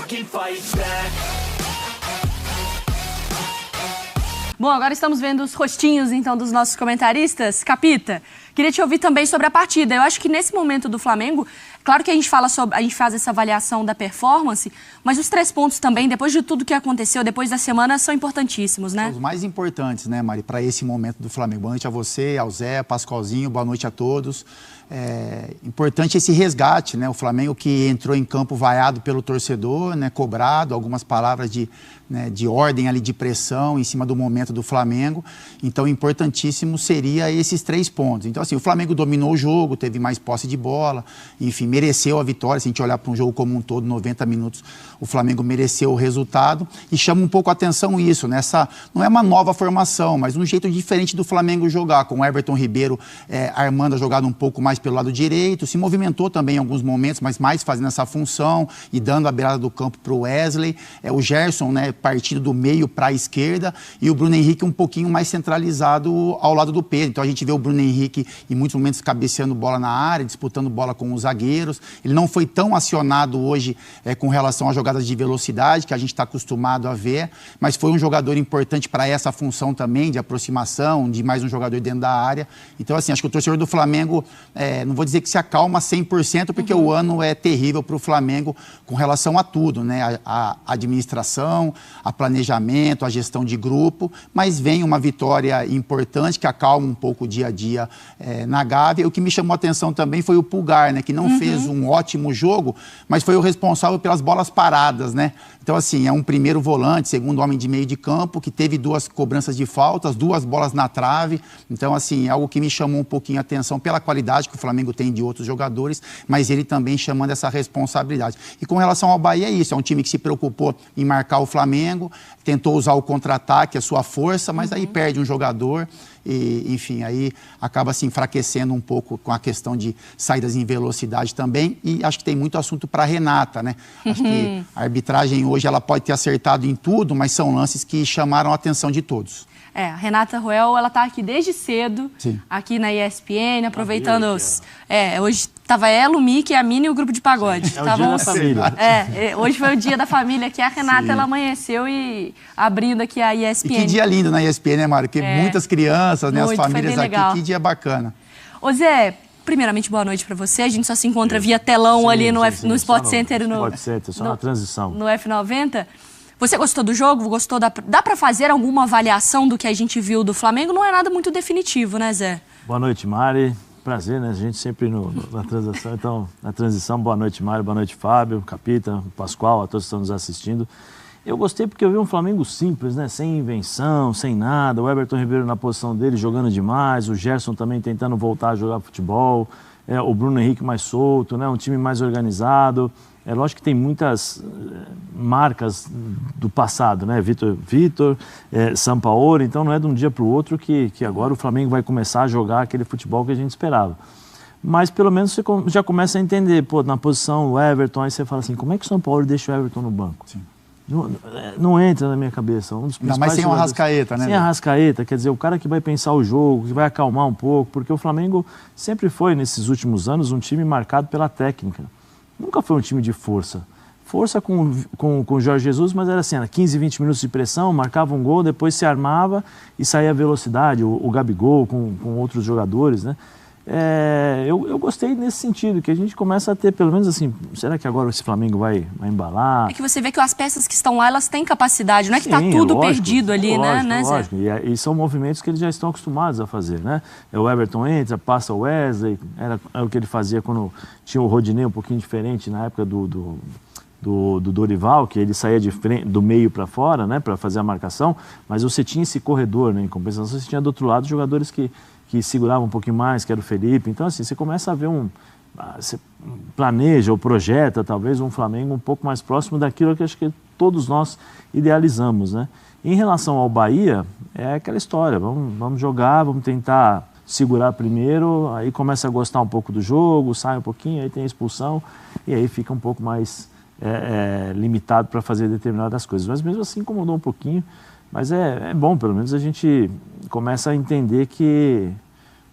fucking fight back. Bom, agora estamos vendo os rostinhos, então, dos nossos comentaristas. Capita, queria te ouvir também sobre a partida. Eu acho que nesse momento do Flamengo, claro que a gente faz essa avaliação da performance, mas os 3 pontos também, depois de tudo que aconteceu, depois da semana, são importantíssimos, né? São os mais importantes, né, Mari, para esse momento do Flamengo. Boa noite a você, ao Zé, Pascoalzinho, boa noite a todos. É importante esse resgate, né? O Flamengo que entrou em campo vaiado pelo torcedor, né? Cobrado, algumas palavras de ordem ali, de pressão em cima do momento do Flamengo. Então, importantíssimo seria esses 3 pontos. Então, assim, o Flamengo dominou o jogo, teve mais posse de bola, enfim, mereceu a vitória. Se a gente olhar para um jogo como um todo, 90 minutos, o Flamengo mereceu o resultado. E chama um pouco a atenção isso, né? Não é uma nova formação, mas um jeito diferente do Flamengo jogar, com o Everton Ribeiro armando a jogada um pouco mais pelo lado direito, se movimentou também em alguns momentos, mas mais fazendo essa função e dando a beirada do campo para o Wesley. O Gerson, né, partindo do meio para a esquerda, e o Bruno Henrique um pouquinho mais centralizado ao lado do Pedro. Então a gente vê o Bruno Henrique em muitos momentos cabeceando bola na área, disputando bola com os zagueiros. Ele não foi tão acionado hoje com relação às jogadas de velocidade que a gente está acostumado a ver, mas foi um jogador importante para essa função também, de aproximação, de mais um jogador dentro da área. Então, assim, acho que o torcedor do Flamengo, não vou dizer que se acalma 100%, porque o ano é terrível para o Flamengo com relação a tudo, né? A administração, a planejamento, a gestão de grupo, mas vem uma vitória importante que acalma um pouco o dia a dia na Gávea. O que me chamou a atenção também foi o Pulgar, né? Que não fez um ótimo jogo, mas foi o responsável pelas bolas paradas, né? Então, assim, é um primeiro volante, segundo homem de meio de campo, que teve 2 cobranças de faltas, 2 bolas na trave. Então, assim, é algo que me chamou um pouquinho a atenção pela qualidade que o Flamengo tem de outros jogadores, mas ele também chamando essa responsabilidade. E com relação ao Bahia, é isso, é um time que se preocupou em marcar o Flamengo, tentou usar o contra-ataque, a sua força, mas aí perde um jogador e, enfim, aí acaba se enfraquecendo um pouco com a questão de saídas em velocidade também. E acho que tem muito assunto para a Renata, né? Acho que a arbitragem hoje ela pode ter acertado em tudo, mas são lances que chamaram a atenção de todos. A Renata Ruel, ela tá aqui desde cedo, Sim, aqui na ESPN, aproveitando os... hoje tava ela, o Mickey, a Mini e o grupo de pagode. É o dia da família. Hoje foi o dia da família aqui. A Renata, Sim, ela amanheceu e abrindo aqui a ESPN. E que dia lindo na ESPN, né, Mário? Porque muitas crianças, né, as Muito, famílias aqui, legal. que dia bacana. Ô Zé, primeiramente, boa noite para você. A gente só se encontra via telão ali no Sport Center. Sport Center, só na transição. No F90. Você gostou do jogo? Gostou dá para fazer alguma avaliação do que a gente viu do Flamengo? Não é nada muito definitivo, né, Zé? Boa noite, Mari. Prazer, né? A gente sempre na transição. Então, na transição, boa noite, Mari. Boa noite, Fábio, Capita, Pascoal, a todos que estão nos assistindo. Eu gostei porque eu vi um Flamengo simples, né? Sem invenção, sem nada. O Everton Ribeiro na posição dele, jogando demais. O Gerson também tentando voltar a jogar futebol. O Bruno Henrique mais solto, né? Um time mais organizado. É lógico que tem muitas marcas do passado, né? Vitor, Sampaoli, então não é de um dia para o outro que agora o Flamengo vai começar a jogar aquele futebol que a gente esperava. Mas pelo menos você já começa a entender, na posição do Everton, aí você fala assim, como é que o Sampaoli deixa o Everton no banco? Sim. Não entra na minha cabeça. Um dos principais mas sem o Arrascaeta, né? Sem a Arrascaeta, quer dizer, o cara que vai pensar o jogo, que vai acalmar um pouco, porque o Flamengo sempre foi, nesses últimos anos, um time marcado pela técnica. Nunca foi um time de força. Força com o Jorge Jesus, mas era assim, era 15, 20 minutos de pressão, marcava um gol, depois se armava e saía a velocidade, o Gabigol com outros jogadores, né? Eu gostei nesse sentido, que a gente começa a ter, pelo menos assim, será que agora esse Flamengo vai embalar? É que você vê que as peças que estão lá, elas têm capacidade, não é que está tudo lógico, perdido ali, né, Zé? Lógico, e são movimentos que eles já estão acostumados a fazer, né? O Everton entra, passa o Wesley, era o que ele fazia quando tinha o Rodinei um pouquinho diferente na época do Dorival, que ele saía do meio para fora, né, para fazer a marcação, mas você tinha esse corredor, né, em compensação você tinha do outro lado jogadores que seguravam um pouquinho mais, que era o Felipe. Então, assim, você começa a ver você planeja ou projeta, talvez, um Flamengo um pouco mais próximo daquilo que acho que todos nós idealizamos, né? Em relação ao Bahia, é aquela história, vamos jogar, vamos tentar segurar primeiro, aí começa a gostar um pouco do jogo, sai um pouquinho, aí tem a expulsão, e aí fica um pouco mais limitado para fazer determinadas coisas. Mas mesmo assim incomodou um pouquinho, mas é bom, pelo menos a gente começa a entender que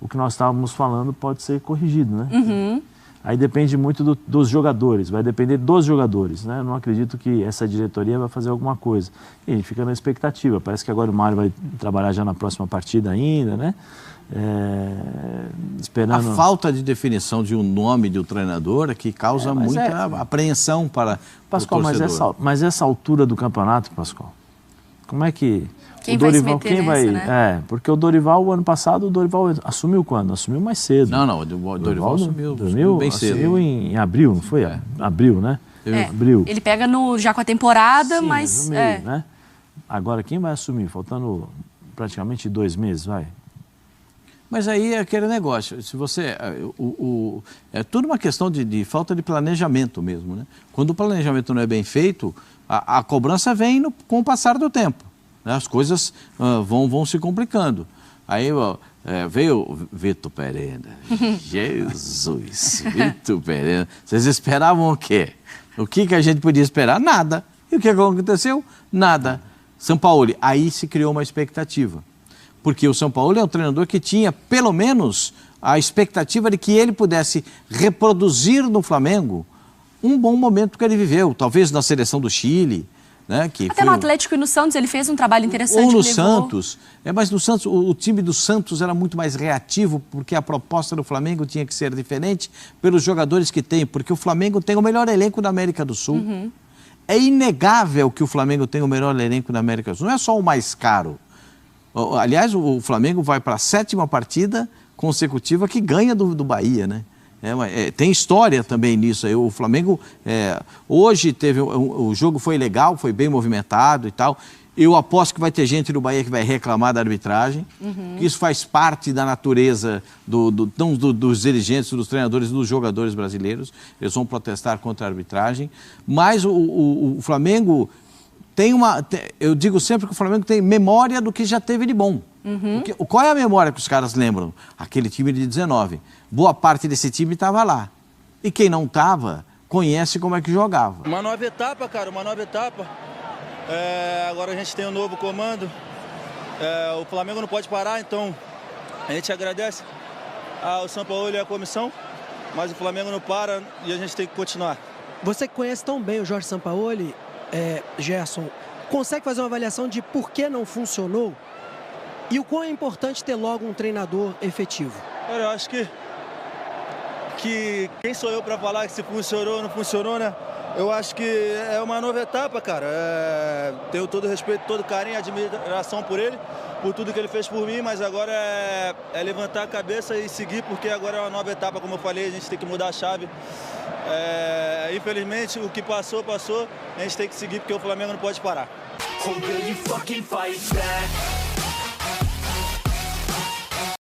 o que nós estávamos falando pode ser corrigido, né? Aí depende muito dos jogadores, vai depender dos jogadores, né? Eu não acredito que essa diretoria vai fazer alguma coisa. E a gente fica na expectativa, parece que agora o Mário vai trabalhar já na próxima partida ainda, né? Esperando... A falta de definição de um nome de um treinador é que causa muita apreensão para Pascoal, o torcedor. mas essa altura do campeonato, Pascoal, como é que... Quem o Dorival, vai se meter nessa, né? Porque o Dorival, o ano passado, o Dorival assumiu quando? Assumiu mais cedo. Não, o Dorival assumiu bem cedo. Assumiu em abril, não foi? Abril, né? Abril. Ele pega já com a temporada, Sim, mas... meio, né? Agora, quem vai assumir? Faltando praticamente 2 meses, vai? Mas aí é aquele negócio, se você... é tudo uma questão de falta de planejamento mesmo, né? Quando o planejamento não é bem feito, a cobrança vem com o passar do tempo. As coisas vão se complicando. Aí veio o Vitor Pereira. Jesus, Vitor Pereira. Vocês esperavam o quê? O que a gente podia esperar? Nada. E o que aconteceu? Nada. Sampaoli, aí se criou uma expectativa. Porque o Sampaoli é um treinador que tinha, pelo menos, a expectativa de que ele pudesse reproduzir no Flamengo um bom momento que ele viveu. Talvez na seleção do Chile. Né, que até no Atlético e no Santos ele fez um trabalho interessante. Ou no Santos. Mas no Santos, o time do Santos era muito mais reativo, porque a proposta do Flamengo tinha que ser diferente pelos jogadores que tem, porque o Flamengo tem o melhor elenco da América do Sul. Uhum. É inegável que o Flamengo tem o melhor elenco da América do Sul. Não é só o mais caro. Aliás, o Flamengo vai para a 7ª partida consecutiva que ganha do Bahia, né? Tem história também nisso. O Flamengo, hoje o jogo foi legal, foi bem movimentado e tal. Eu aposto que vai ter gente do Bahia que vai reclamar da arbitragem, que isso faz parte da natureza dos dirigentes, dos treinadores, dos jogadores brasileiros. Eles vão protestar contra a arbitragem. Mas o Flamengo eu digo sempre que o Flamengo tem memória do que já teve de bom. Qual é a memória que os caras lembram? Aquele time de 19. Boa parte desse time estava lá. E quem não estava, conhece como é que jogava. Uma nova etapa, cara, uma nova etapa. Agora a gente tem um novo comando. O Flamengo não pode parar, então a gente agradece ao Sampaoli e à comissão, mas o Flamengo não para e a gente tem que continuar. Você que conhece tão bem o Jorge Sampaoli, Gerson, consegue fazer uma avaliação de por que não funcionou? E o quão é importante ter logo um treinador efetivo? Eu acho que quem sou eu para falar que se funcionou ou não funcionou, né? Eu acho que é uma nova etapa, cara. Tenho todo o respeito, todo o carinho, admiração por ele, por tudo que ele fez por mim, mas agora é levantar a cabeça e seguir, porque agora é uma nova etapa, como eu falei, a gente tem que mudar a chave. Infelizmente, o que passou, a gente tem que seguir, porque o Flamengo não pode parar.